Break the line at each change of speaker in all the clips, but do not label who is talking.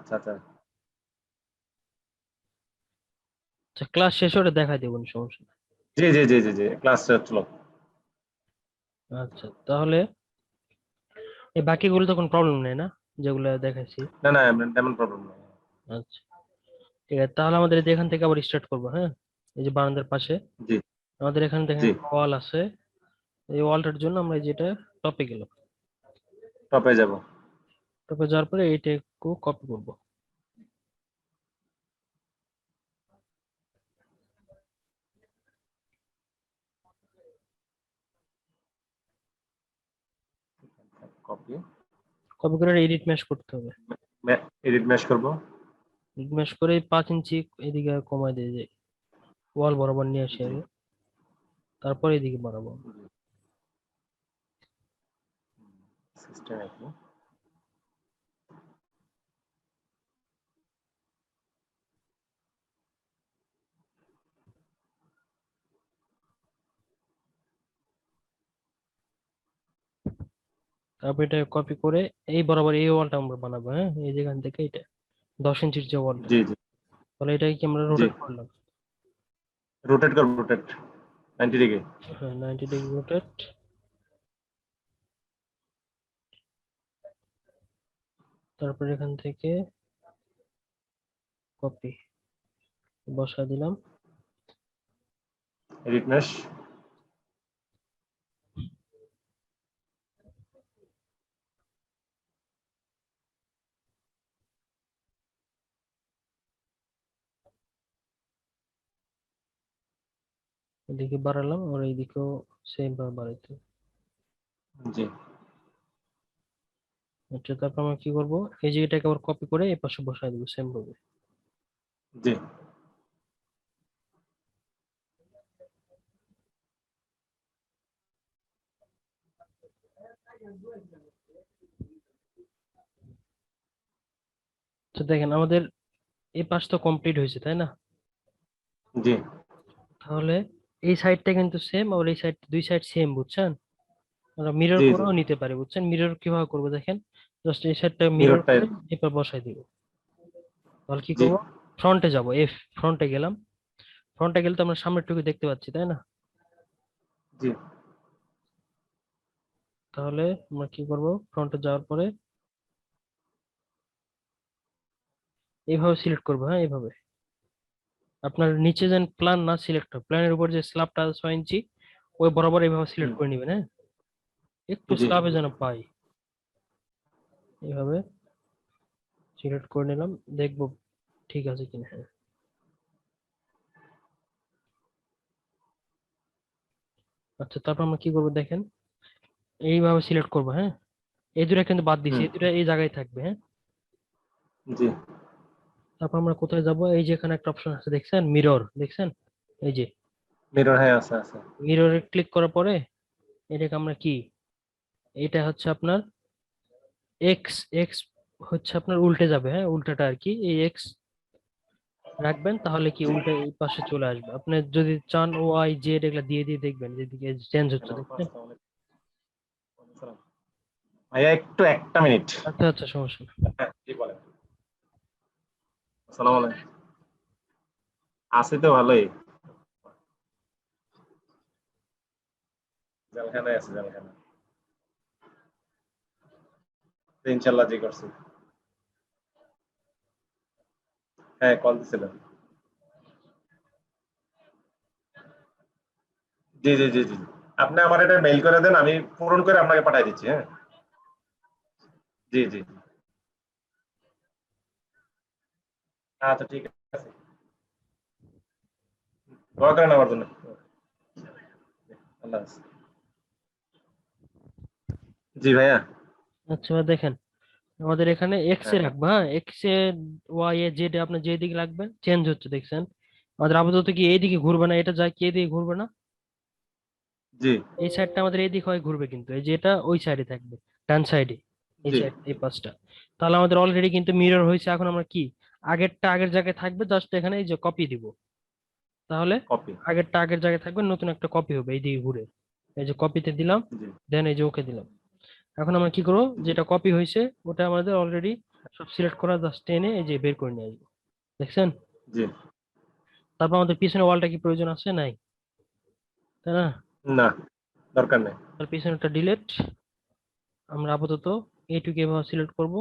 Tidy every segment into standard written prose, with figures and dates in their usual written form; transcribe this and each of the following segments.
আচ্ছা আচ্ছা
আচ্ছা ক্লাস শেষ হলে দেখাই দেবো, সমস্যা নেই।
জি জি জি জি জি ক্লাস চলো।
আচ্ছা তাহলে এই বাকিগুলো তো কোনো প্রবলেম নেই না, যেগুলো দেখাইছি?
না না তেমন প্রবলেম নেই।
আচ্ছা ঠিক আছে, তাহলে আমাদের এই যে এখান থেকে আবার স্টার্ট করবো। হ্যাঁ, এই যে বারান্দার পাশে
জি
আমাদের এখানে দেখেন
জি
ওয়াল আছে। এই ওয়ালটার জন্য আমরা যেটা টপে গেলাম,
টপে যাব।
টপে যাওয়ার পরে এইটা একটু কপি করবো।
কপি
কপি করে এডিট ম্যাশ করতে হবে।
এডিট ম্যাশ করব।
এডিট ম্যাশ করে 5 ইঞ্চি এদিকে কমায় দিয়ে যাই, ওয়াল বরাবর নিয়ে আসি
জি
আগে, তারপর এদিকে বাড়াবো।
সিস্টেম একই।
তারপর এটা কপি করে এই বরাবর এই ওয়ালটা আমরা বানাবো। হ্যাঁ, এই যেখান থেকে এটা 10 ইঞ্চির যে ওয়ালটা,
জি জি
তাহলে এটাকে কি আমরা
জি
রোটেট করলাম?
রোটেট করব, রোটেট 90 ডিগ্রি।
হ্যাঁ, 90 ডিগ্রি রোটেট। তারপর এখান থেকে কপি বসা দিলাম।
এডিট ম্যাশ
এদিকে বাড়ালাম, আর এইদিকেও সেম ভাবে বাড়াইতে হবে।
জি
আচ্ছা তারপর আমরা কি করবো, এই যে এটাকে আবার কপি করে এই পাশে বসাই দেবো সেম ভাবে।
জি
তো দেখেন আমাদের এই পাশ তো কমপ্লিট হয়েছে, তাই না?
জি
তাহলে এই সাইডটা কিন্তু সেম, আর এই সাইড, দুই সাইড সেম, বুঝছেন? আমরা মিরর
জি জি
করেও নিতে পারি, বুঝছেন? মিরর কিভাবে করবো দেখেন, জাস্ট এই সাইডটা মিরর
মিরর
করে
টাইপ।
এরপর বসাই দিব। তাহলে কি
জি
করবো, ফ্রন্টে যাব, এফ, ফ্রন্টে গেলাম। ফ্রন্টে গেলে তো আমরা সামনের টুকু দেখতে পাচ্ছি, তাই না?
জি
তাহলে আমরা কি করব, ফ্রন্টে যাওয়ার পরে এইভাবে সিলেক্ট করবো। হ্যাঁ, এইভাবে আপনার নিচে যেন প্ল্যান না সিলেক্ট হয়, প্ল্যানের উপর যে স্ল্যাবটা 6 ইঞ্চি, ওই বরাবর এইভাবে সিলেক্ট
হুম,
করে নেবেন। হ্যাঁ, একটু
জি
স্ল্যাবে যেন পাই, এইভাবে সিলেক্ট করে নিলাম, দেখবো ঠিক আছে কিনা। হ্যাঁ, আচ্ছা তারপর আমরা কি করবো দেখেন, এইভাবে সিলেক্ট করবো। হ্যাঁ, এই দুটা কিন্তু বাদ দিছি,
হুম,
এই দুটা এই জায়গায় থাকবে। হ্যাঁ,
জি
তারপর আমরা কোথায় যাব, এই যে এখানে একটা অপশন আছে দেখছেন, মিরর দেখছেন? এই যে
মিরর, হ্যাঁ আছে আছে।
মিররে ক্লিক করার পরে এটাকে আমরা কি, এটা হচ্ছে আপনার এক্স, এক্স হচ্ছে আপনার উল্টে যাবে। হ্যাঁ, উল্টাটা আর কি, এই এক্স রাখবেন, তাহলে কি উল্টে এই পাশে চলে আসবে। আপনি যদি চান ওয়াই জেড এগুলা দিয়ে দিয়ে দেখবেন যেদিকে চেঞ্জ হচ্ছে, দেখছেন?
ভাইয়া একটু একটা মিনিট।
আচ্ছা আচ্ছা, সমস্যা নেই।
হ্যাঁ জি বলেন। আসসালামু আলাইকুম। আছি তো ভালোই, জেলখানায় আছে জেলখানা। ইনশাল্লাহ জি করছি। হ্যাঁ কল দিছিলেন। জি জি জি জি আপনি আমার এটা মেইল করে দেন, আমি পূরণ করে আপনাকে পাঠিয়ে দিচ্ছি। হ্যাঁ জি জি আচ্ছা ঠিক আছে, দোয়া করেন আমার জন্য। আল্লাহ হাফেজ। জি ভাইয়া।
আচ্ছা দেখেন, আমাদের এখানে এক্স এ
হ্যাঁ
রাখবো। হ্যাঁ, x A, Y A, Z এ আপনার যেদিকে লাগবে চেঞ্জ হচ্ছে, দেখছেন? আমাদের আপাতত কি এইদিকে ঘুরবে না, এটা যায় কি এদিকে ঘুরবে না,
জি
এই সাইডটা আমাদের এইদিক হয়ে ঘুরবে, কিন্তু এই যে এটা ওই সাইডে থাকবে, ডান সাইডে, এই
জি
সাইড, এই পাশটা। তাহলে আমাদের অলরেডি কিন্তু মিরর হয়েছে। এখন আমরা কি, আগেরটা আগের জায়গায় থাকবে, জাস্ট এখানে এই যে কপি দিব, তাহলে
কপি।
আগেরটা আগের জায়গায় থাকবে, নতুন একটা কপি হবে এইদিকে ঘুরে। এই যে কপিতে দিলাম,
জি
দেন এই যে ওকে দিলাম। এখন আমরা কি করবো,
জি
যেটা কপি হয়েছে ওটা আমাদের অলরেডি সব সিলেক্ট করা, জাস্ট টেনে এই যে বের করে নিয়ে আসবো, দেখছেন?
জি।
তারপর আমাদের পিছনে ওয়ালটা কি প্রয়োজন আছে? নাই, তাই না?
না, দরকার নেই।
তার পিছনেটা ডিলেট। আমরা আপাতত এইটুকু এভাবে সিলেক্ট করব,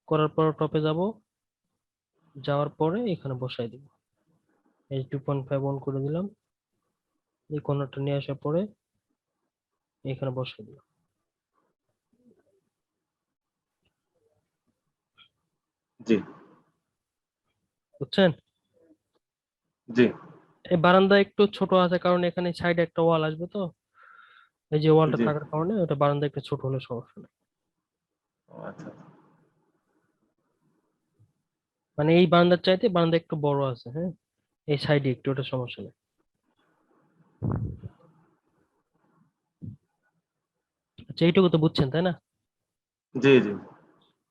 করার পর টপে যাব, যাওয়ার পরে এখানে বসাই দিব। এই 2.5 অন করে দিলাম, এই কর্নারটা নিয়ে আসার পরে এখানে বসাই দিলাম,
জি।
বুঝছেন?
জি।
এই বারান্দা একটু ছোট আছে কারণ এখানে সাইডে একটা ওয়াল আসবে, তো এই যে ওয়ালটা
জি।
থাকার কারণে ওটা বারান্দা একটু ছোট হলে সমস্যা নেই।
ও আচ্ছা।
মানে এই বারান্দার চাইতে বারান্দা একটু বড় আছে, হ্যাঁ, এই সাইডে একটু, ওটা সমস্যা নেই। আচ্ছা, এইটুকু তো বুঝছেন তাই না?
জি। জি।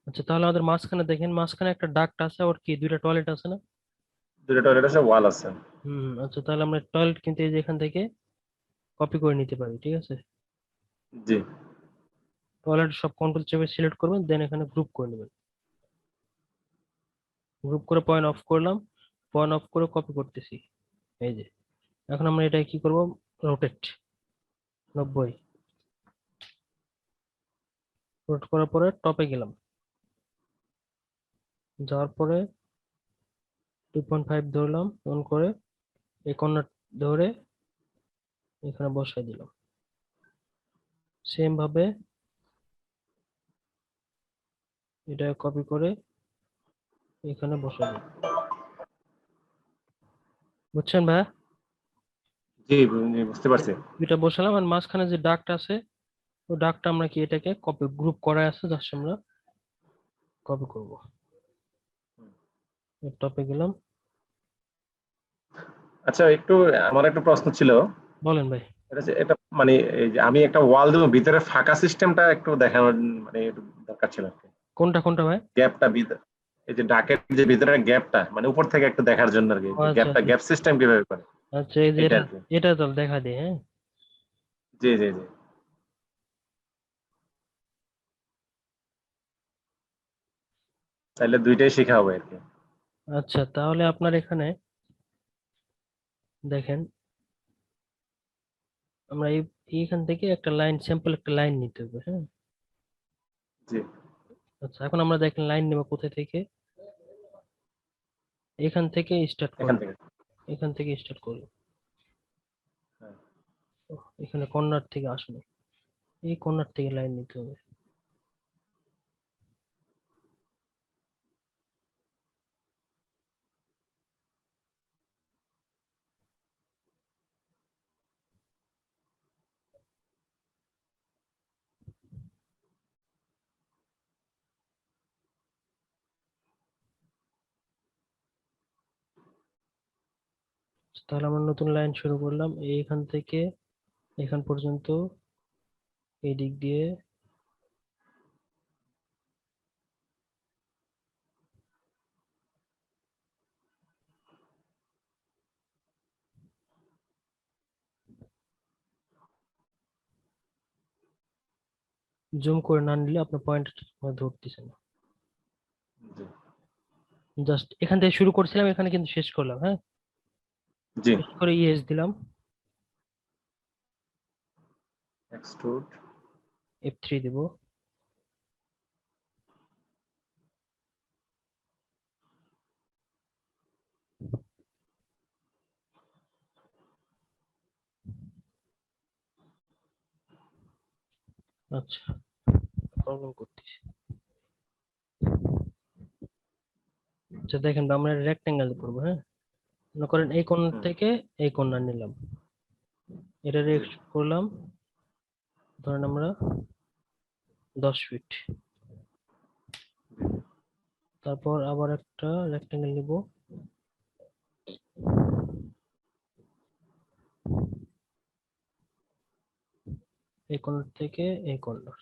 আচ্ছা, তাহলে আমাদের মাঝখানে দেখেন, মাঝখানে একটা ডাক্ট আছে, ওর কি দুইটা টয়লেট আছে না?
দুটো টয়লেট আছে, ওয়াল আছে।
আচ্ছা, তাহলে আমরা টয়লেট কিন্তু এই যে এখান থেকে কপি করে নিতে পারি, ঠিক আছে?
জি।
টয়লেট সব কন্ট্রোল চেপে সিলেক্ট করবেন, দেন এখানে গ্রুপ করে নেবেন। গ্রুপ করে পয়েন্ট অফ করলাম, পয়েন্ট অফ করে কপি করতেছি, এই যে। এখন আমরা এটা কি করব? রোটেট 90, রোটেট করার পরে টপে গেলাম, যাওয়ার পরে 2.5 ধরলাম অন করে, এই কর্নার ধরে এখানে বসাই দিলাম, সেম ভাবে এটা কপি করে এখানে বসাই দিলাম, বুঝছেন ভাই?
জি, বুঝতে পারছি।
এটা বসালাম, আর মাঝখানে যে ডাকটা আছে, ওই ডাকটা আমরা কি এটাকে কপি, গ্রুপ করা আছে, জাস্ট আমরা কপি করব। টপে গেলাম।
আচ্ছা, একটু আমার একটা প্রশ্ন ছিল।
বলেন ভাই।
এটা মানে এই যে আমি একটা ওয়াল দেবো, ভিতরে ফাঁকা সিস্টেমটা একটু দেখানোর মানে একটু দরকার ছিল আর কি।
কোনটা কোনটা ভাই?
গ্যাপটা এই যে ডাকের যে ভিতরের গ্যাপটা মানে উপর থেকে একটু দেখার জন্য আর কি,
ও
যে
আচ্ছা
গ্যাপটা
আচ্ছা
গ্যাপ সিস্টেম কিভাবে করে
আচ্ছা, এই যে
এটা
এটা,
আর কি।
এটা তো দেখা দিই, হ্যাঁ।
জি। জি। জি। তাহলে দুইটাই শেখা হবে আর কি।
আচ্ছা, তাহলে আপনার এখানে দেখেন, আমরা এইখান থেকে একটা লাইন, স্যাম্পল একটা লাইন নিতে হবে, হ্যাঁ।
জি।
আচ্ছা, এখন আমরা দেখেন লাইন নেব কোথা থেকে? এখান থেকে স্টার্ট
এখান
করব,
থেকে।
এখান থেকে স্টার্ট করব।
হ্যাঁ।
এখানে কর্নার থেকে আসবে, এই কর্নার থেকে লাইন নিতে হবে। তাহলে আমরা নতুন লাইন শুরু করলাম, এইখান থেকে এখান পর্যন্ত, এই দিক দিয়ে। জুম করে না নিলে আপনার পয়েন্ট ধরতেছে না।
জি।
জাস্ট এখান থেকে শুরু করছিলাম, এখানে কিন্তু শেষ করলাম, হ্যাঁ।
জি।
শেষ করে ইয়েস দিলাম,
এক্সট্রুড।
F3 দিব। আচ্ছা, প্রবলেম করতেছি। আচ্ছা দেখেন, আমরা রেক্টেঙ্গেল করবো, হ্যাঁ। মনে করেন এই কর্নার
হুম।
থেকে এই কর্নার নিলাম, এটা
জি।
এক্সট্রুড করলাম, ধরেন আমরা 10 ফিট।
জি।
তারপর আবার একটা রেক্টেঙ্গেল নিব, এই কর্নার থেকে এই কর্নার।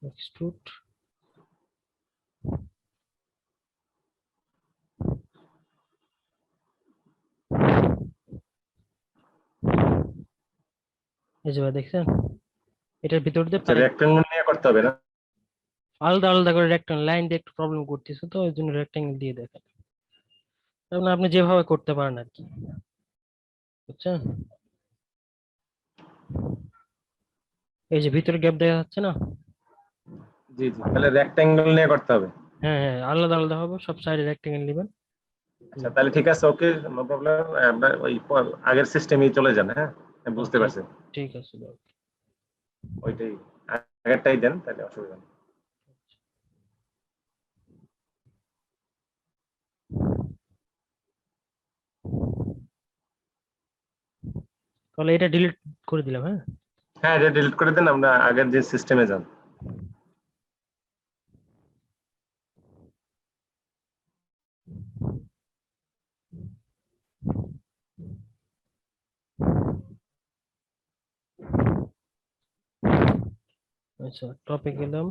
এক্সট্রুড, এই যে ভাই দেখছেন, এটার ভিতর দিয়ে
আচ্ছা, রেক্টেঙ্গল নিয়ে করতে হবে না?
আলাদা আলাদা করে রেক্টাঙ্গেল লাইন দিয়ে একটু প্রবলেম করতেছে, তো ওই জন্য রেক্টাঙ্গেল দিয়ে দেখেন। তার মানে আপনি যেভাবে করতে পারেন আর কি, বুঝছেন? এই যে ভিতরে গ্যাপ দেখা যাচ্ছে না?
জি জি, তাহলে রেক্টেঙ্গল নিয়ে করতে হবে।
হ্যাঁ হ্যাঁ, আলাদা আলাদা হবে, সব সাইডে রেক্টাঙ্গেল নেবেন।
আচ্ছা, তাহলে ঠিক আছে, ওকে, নো প্রবলেম। আমরা ওই আগের সিস্টেমেই চলে যান। হ্যাঁ, আমি বুঝতে
আচ্ছা,
পারছি।
ঠিক আছে দাও।
ওইটাই, আগেরটাই দেন, তাহলে অসুবিধা নেই।
তাহলে এটা ডিলিট করে দিলাম, হ্যাঁ।
হ্যাঁ, এটা ডিলিট করে দেন, আমরা আগের যে সিস্টেমে যান।
আচ্ছা, টপে গেলাম,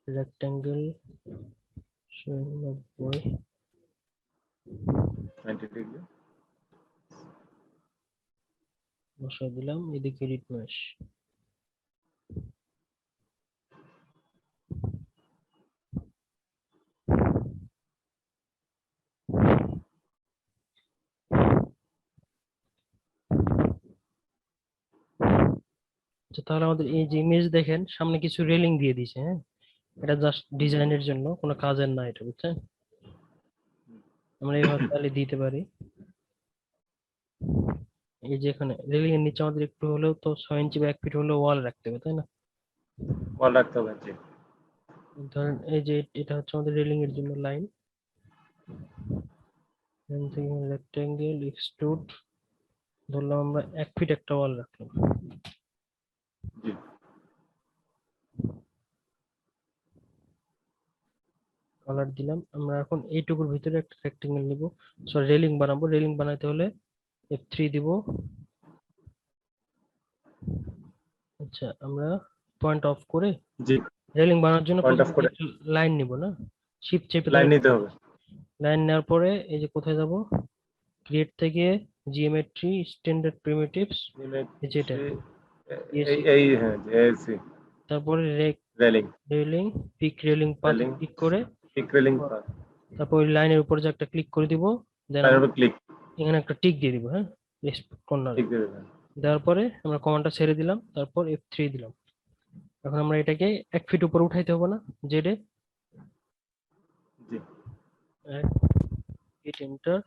রেক্টাঙ্গেল 90
90 ডিগ্রি।
বসাই দিলাম, এদিকে রিড ম্যাশ। আচ্ছা, তাহলে আমাদের এই যে ইমেজ দেখেন, সামনে কিছু রেলিং দিয়ে দিছে, হ্যাঁ। এটা জাস্ট ডিজাইনের জন্য, কোনো কাজের না এটা, বুঝছেন? আমরা এইভাবে চাইলে দিতে পারি। এই যে এখানে রেলিং এর নিচে আমাদের একটু হলেও তো 6 ইঞ্চি বা 1 ফিট হলেও ওয়াল রাখতে হবে, তাই না?
বল রাখতে হবে, জি।
ধরেন এই যে এটা হচ্ছে আমাদের রেলিং এর জন্য লাইন, রেক্টাঙ্গেল এক্সট্রুড, ধরলাম আমরা 1 ফিট একটা ওয়াল রাখলাম,
জি
কালার দিলাম। আমরা এখন এইটুকুর ভিতরে একটা রেক্টাঙ্গেল নিব, সরি রেলিং বানাবো। রেলিং বানাইতে হলে F3 দিব। আচ্ছা, আমরা পয়েন্ট অফ করে
জি,
রেলিং বানানোর জন্য
পয়েন্ট অফ
প্রথমে
করে
লাইন নিব না, শিফট চেপে ধরে
লাইন নিতে হবে।
লাইন নেওয়ার পরে এই যে কোথায় যাব, ক্রিয়েট থেকে জিওমেট্রি স্ট্যান্ডার্ড প্রিমিটিভস, এই যে এটা
এই
ইএসি,
এই হ্যাঁ, এসি।
তারপরে
রেলিং।
রেলিং, পিক রেলিং পাথে
রেলিং,
ক্লিক করে
পিক রেলিং,
তারপর ওই লাইনের উপর যে একটা ক্লিক করে দিব, দেন
তার
আমরা
উপর ক্লিক।
এখানে একটা টিক দিয়ে দিব, হ্যাঁ, কর্নারে।
ঠিক দিয়ে দেবেন।
দেওয়ার পরে আমরা কমান্ডটা ছেড়ে দিলাম, তারপর F3 দিলাম। এখন আমরা এটাকে 1 ফিট উপর উঠাইতে হবে না, জেডে
জি,
1 ফিট এন্টার।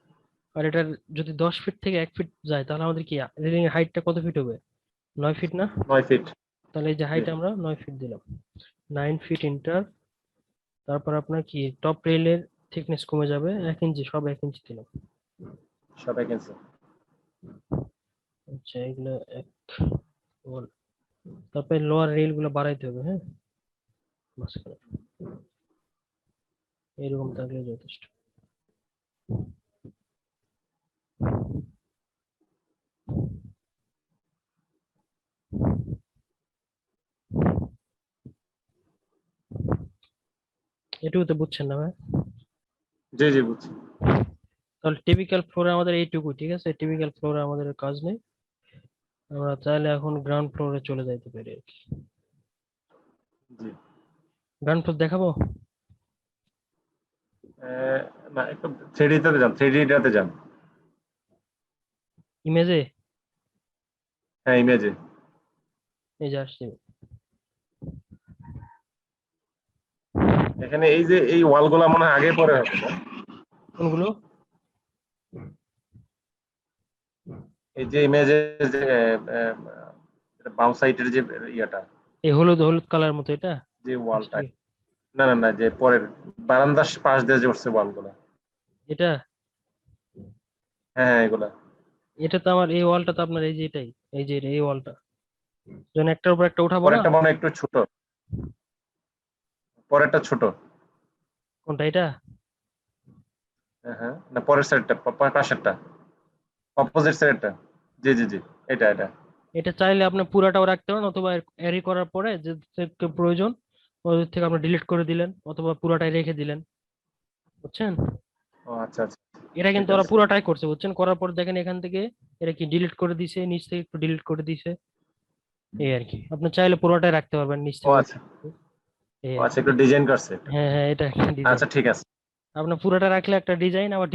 আর এটা যদি 10 ফিট থেকে 1 ফিট যায়, তাহলে আমাদের কি রেলিং এর হাইটটা কত ফিট হবে? 9 ফিট না?
9 ফিট।
তাহলে এই যে
জি,
হাইট আমরা 9 ফিট দিলাম, 9 ফিট এন্টার। তারপর আপনার কি টপ রেলের থিকনেস কমে যাবে 1 ইঞ্চি, সব 1 ইঞ্চি দিলাম।
সবাই ক্যান্সেল।
আচ্ছা, এগুলো এক ওয়ান। তারপরে লোয়ার রেল গুলো বাড়াইতে হবে, হ্যাঁ, মাঝখানে এরকম থাকলে যথেষ্ট। এটুকু তো বুঝছেন না ভাই?
জি জি, বুঝছি।
তাহলে টিপিক্যাল ফ্লোরে আমাদের এইটুকু, ঠিক আছে। টিপিক্যাল ফ্লোরে আমাদের কাজ নেই, আমরা চাইলে এখন গ্রাউন্ড ফ্লোরে চলে যাইতে পারি আর কি।
জি।
গ্রাউন্ড ফ্লোর দেখাবো?
না, একটু 3D তে যান, 3D টাতে যান।
ইমেজে
হ্যাঁ, ইমেজে।
এই যে আসছে।
এখানে এই যে এই ওয়াল গুলা মনে হয় আগে পরে হবে না?
কোনগুলো?
এই যে ইমেজে যে বাম সাইডের যে ইয়াটা,
এই হলুদ হলুদ কালার মতো এটা
যে ওয়ালটা।
আসছে।
না না না, যে পরের বারান্দার পাশ দিয়ে যে উঠছে ওয়াল গুলা।
এটা
হ্যাঁ হ্যাঁ, এগুলা।
এটা তো আমার এই ওয়ালটা তো আপনার এই যে এটাই, এই যে এই ওয়ালটা যখন একটার উপর একটা উঠাবো না।
পরেরটা মনে হয় একটু ছোট। পরেরটা ছোট।
কোনটা এটা?
হ্যাঁ হ্যাঁ, না, পরের সাইডটা, পাশেরটা, অপোজিট সাইডটা। জি জি জি, এটা এটা।
এটা চাইলে আপনি পুরাটাও রাখতে পারেন, অথবা এরি করার পরে যে থেকে প্রয়োজন ওদের থেকে আপনি ডিলিট করে দিলেন, অথবা পুরাটাই রেখে দিলেন, বুঝছেন?
ও আচ্ছা আচ্ছা।
এটা কিন্তু
ঠিক
ওরা
আছে।
পুরোটাই করছে বুঝছেন, করার পর দেখেন এখান থেকে এটা কি ডিলিট করে দিছে, নিচ থেকে একটু ডিলিট করে দিছে, এই আর কি। আপনি চাইলে পুরোটাই রাখতে পারবেন নিচ
ও
থেকে।
আচ্ছা,
এই
ও
আর
আচ্ছা,
কি।
একটু ডিজাইন করছে একটু।
হ্যাঁ হ্যাঁ, এটা একটা ডিজাইন।
আচ্ছা ঠিক আছে।
আপনার পুরোটা রাখলে একটা ডিজাইন, আবার